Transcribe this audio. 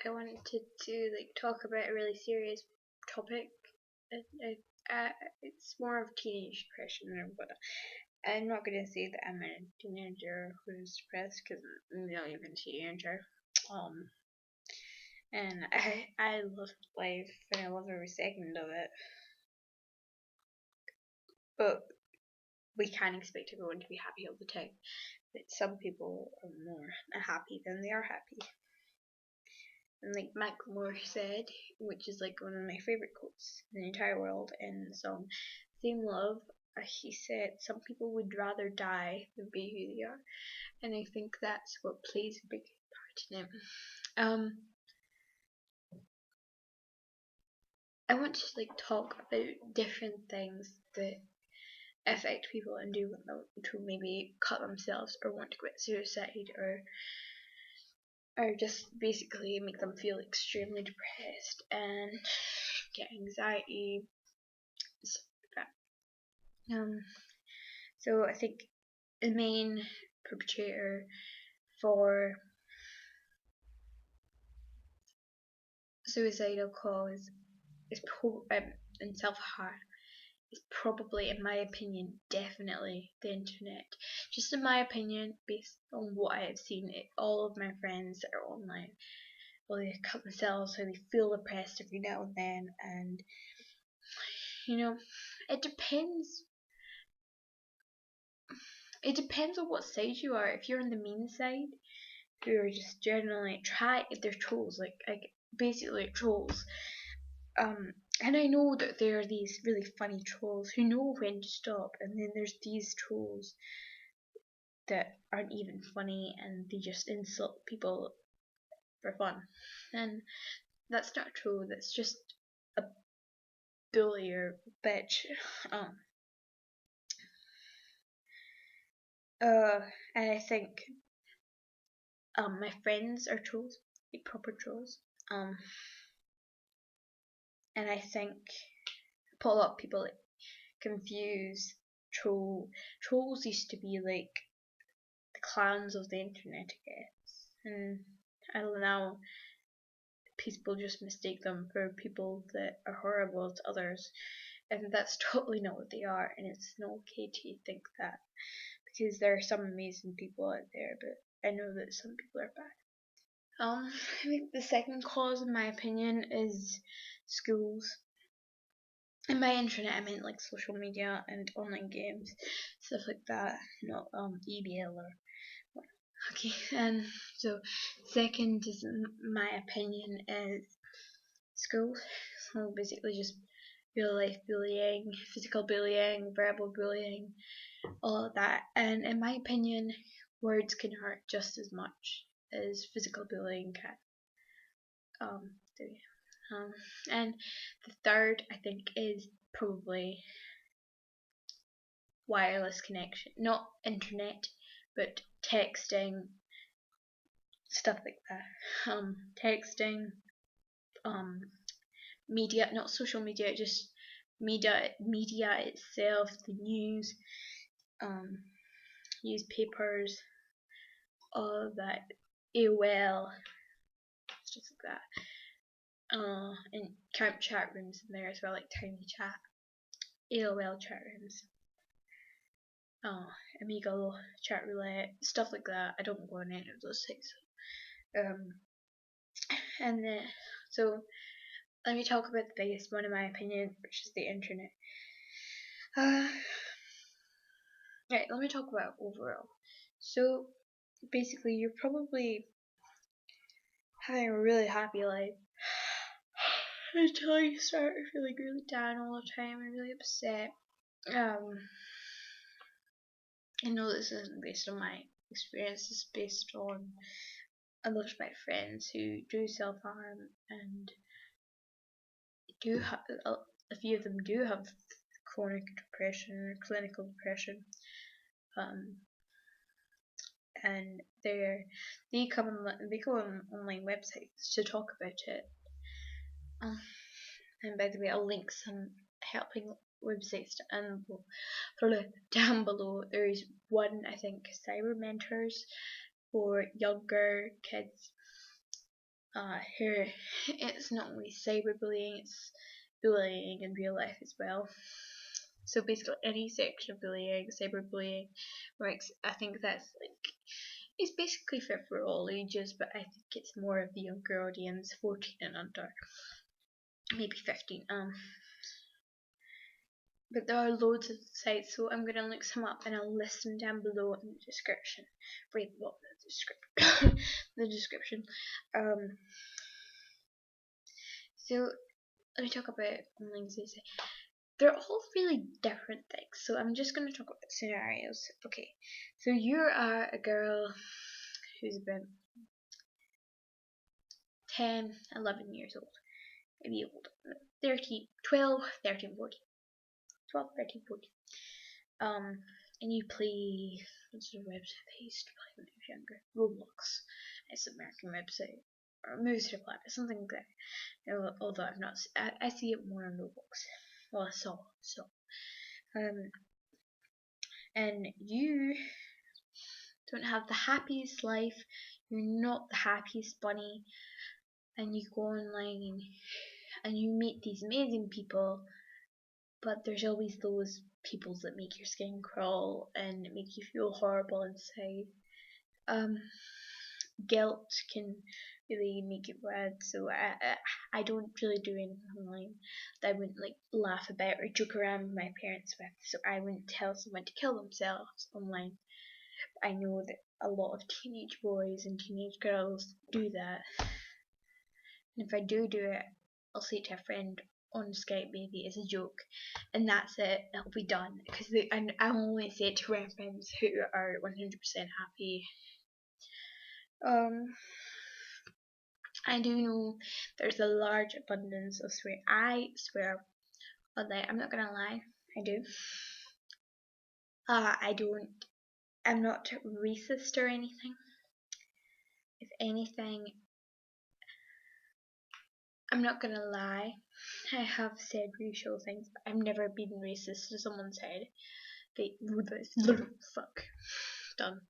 I wanted to like talk about a really serious topic. It's more of teenage depression or whatever. I'm not gonna say that I'm a teenager who's depressed because I'm not even a teenager. Um, and I love life and I love every second of it. But we can't expect everyone to be happy all the time. But some people are more happy than they are happy. And like Macklemore said, which is like one of my favorite quotes in the entire world in the song Same Love, he said, some people would rather die than be who they are. And I think that's what plays a big part in it. I want to like talk about different things that affect people and do want them to maybe cut themselves or want to commit suicide or just basically make them feel extremely depressed and get anxiety, stuff like that. So I think the main perpetrator for suicidal cause is and self-harm is probably, in my opinion, definitely the internet. Just in my opinion, based on what I have seen, all of my friends that are online, well, they cut themselves so they feel depressed every now and then, and you know, it depends. It depends on what side you are. If you're on the mean side, who are just generally they're trolls, like basically trolls. And I know that there are these really funny trolls who know when to stop, and then there's these trolls that aren't even funny and they just insult people for fun. And that's not true, that's just a bully or bitch. Um and I think my friends are trolls, like proper trolls. And I think a lot of people like confuse trolls used to be like the clowns of the internet, I guess. And I don't know, people just mistake them for people that are horrible to others, and that's totally not what they are, and it's not okay to think that, because there are some amazing people out there, but I know that some people are bad. I think the second cause, in my opinion, is schools. And by internet, I meant like social media and online games, stuff like that, not EBL or what. Okay, and so second is, my opinion, is schools. So basically just real life bullying, physical bullying, verbal bullying, all of that. And in my opinion, words can hurt just as much as physical bullying can. So yeah. And the third, I think, is probably wireless connection, not internet, but texting, stuff like that. Texting, media, not social media, just media itself, the news, um, newspapers, all of that, AOL, stuff like that. And count chat rooms in there as well, like Tiny Chat, AOL chat rooms, Amigo, Chat Roulette, stuff like that. I don't go on any of those things. And then, so let me talk about the biggest one in my opinion, which is the internet. Right, let me talk about overall. So basically, you're probably having a really happy life until you start feeling really down all the time and really upset. I know this isn't based on my experience, it's based on a lot of my friends who do self harm and do have a few of them do have chronic depression or clinical depression, and they go on online websites to talk about it. And by the way, I'll link some helping websites down below. There is one, I think, Cyber Mentors for younger kids. here it's not only cyberbullying, it's bullying in real life as well. So basically any section of bullying, cyberbullying works. I think that's like, it's basically fit for all ages, but I think it's more of the younger audience, 14 and under, maybe 15. But there are loads of sites, so I'm gonna look some up and I'll list them down below in the description. Right, well, the description. The description. So let me talk about online things. They're all really different things. So I'm just gonna talk about scenarios. Okay, so you are a girl who's about 10, 11 years old, maybe older, 13, 12, 13, 14, 12, 13, 14. And you play, what's the website I used to play when I was younger? Roblox. It's an American website. Or Moves Reply, something like that. Although I've not, I see it more on Roblox. Well, I saw. And you don't have the happiest life. You're not the happiest bunny. And you go online and you meet these amazing people, but there's always those people that make your skin crawl and make you feel horrible inside. Guilt can really make it bad, so I don't really do anything online that I wouldn't like laugh about or joke around with my parents with, so I wouldn't tell someone to kill themselves online. I know that a lot of teenage boys and teenage girls do that, and if I do it, I'll say it to a friend on Skype maybe as a joke, and that's it. It'll be done, because I only say it to my friends who are 100% happy. I do know there's a large abundance of swear. I swear, although I'm not gonna lie, I do. I'm not racist or anything. If anything, I'm not gonna lie, I have said racial things, but I've never been racist to someone said they fuck. Done.